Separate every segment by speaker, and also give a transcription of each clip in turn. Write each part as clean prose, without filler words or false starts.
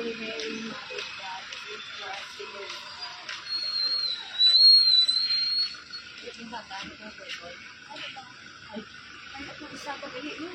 Speaker 1: Holy Mary, Mother of God, pray for us sinners. Yung bata, ano ko po? Ay, kung isa ko dili mo,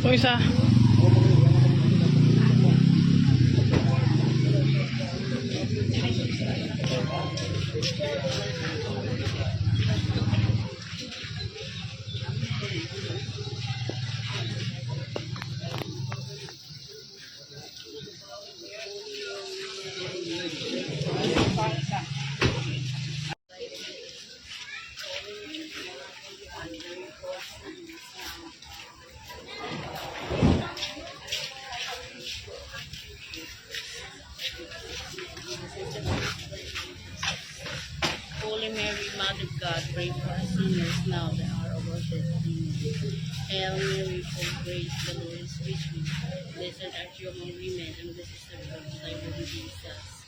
Speaker 2: Kung isa.
Speaker 1: Holy Mary, Mother of God, pray for us sinners now and at the hour of our death. Amen. Hail Mary, full of grace, the Lord is with you. Blessed art you among women, and blessed is the fruit of thy womb, Jesus.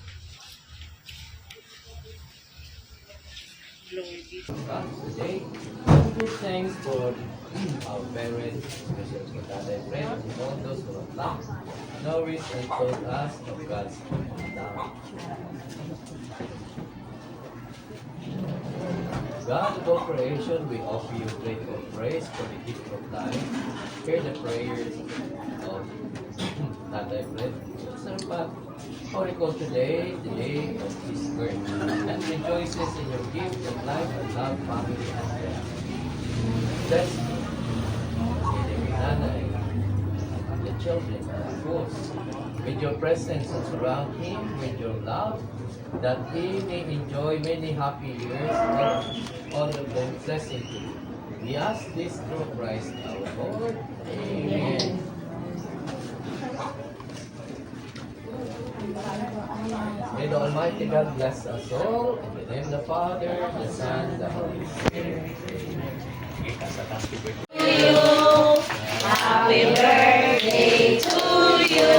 Speaker 1: Glory be to
Speaker 3: God today. Give thanks for our parents, especially for Tatay Fred, and all those who have loved, nourished, and told us of God's love. God of all creation, we offer you grateful praise for the gift of life. Hear the prayers of Tatay Fred, servant, who recall today, the day of his birth, and rejoices in your gift of life and love, family, and friends. Bless me, Nanay, and the children, of course, with your presence and surround him with your love, that he may enjoy many happy years and all of them blessing you. We ask this through Christ our Lord. Amen. May the Almighty God bless us all. In the name of the Father, the Son, and the Holy Spirit.
Speaker 4: Happy birthday to you.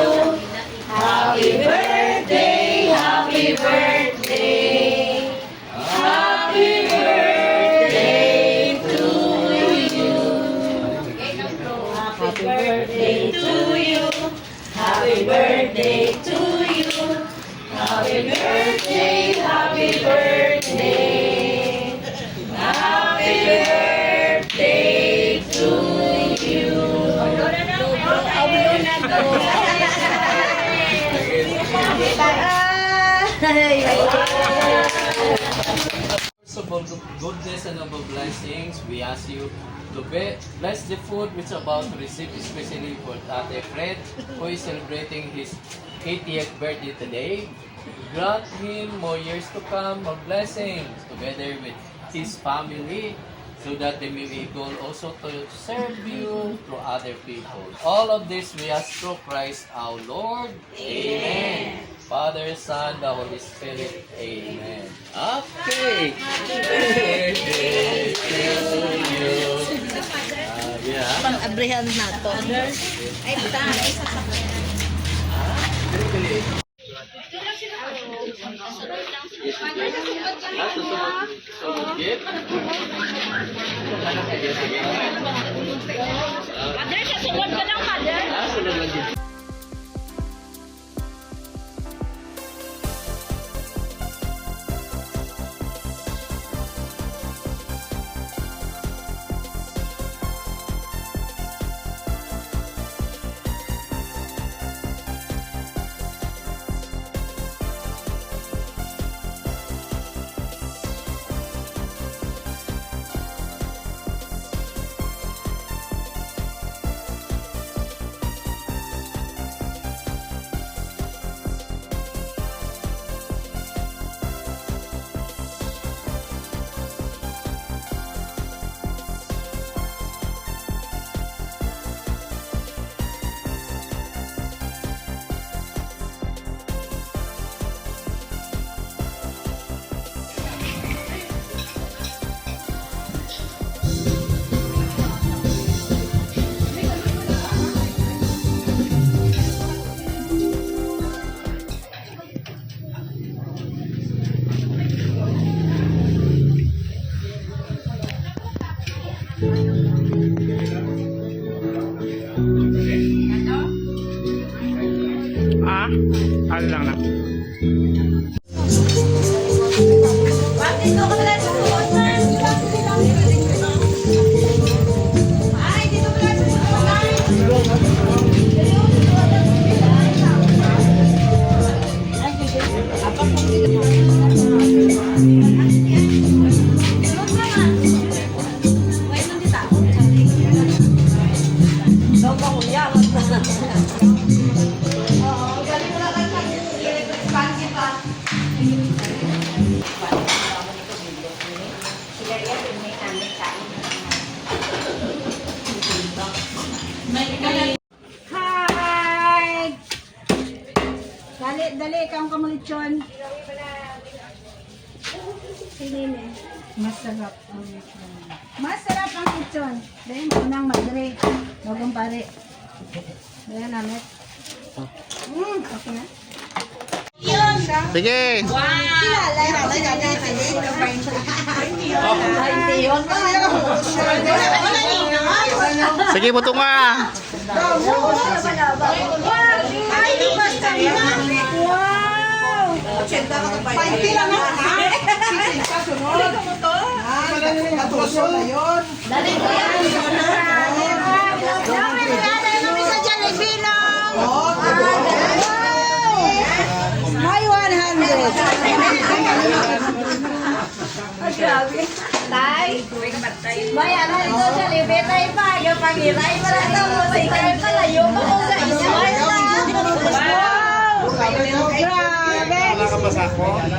Speaker 4: Happy birthday, happy birthday. Happy birthday to you. Happy birthday to you. Happy birthday to you. Happy birthday, happy birthday. Happy birthday to you.
Speaker 3: First of all, goodness and above blessings, we ask you to bless the food which is about to receive, especially for Tate Fred, who is celebrating his 80th birthday today. Grant him more years to come, more blessings, together with his family, so that they may be able also to serve you through other people. All of this we ask through Christ our Lord. Amen. Father, Son, the Holy Spirit. Amen. Okay. Happy birthday to you. Yeah.
Speaker 1: pang-abrihan na to. Ay,
Speaker 4: Mother, sasunod ka lang, mother.
Speaker 5: lechon. Pinili.
Speaker 6: Masarap ang lechon.
Speaker 5: Masarap ang lechon. Dahil maunang madre. Bagong pare. Dahil namin. Okay na.
Speaker 2: Sige. Sige, butong ka.
Speaker 6: May 100.
Speaker 5: Grabe. Tay. May ano ito sa libetay pa. Yung pangiray para ito mo. Tay pala. Yung ako sa isa. Wow. Grabe.
Speaker 2: Wala ka pa sa ako?
Speaker 5: Ano?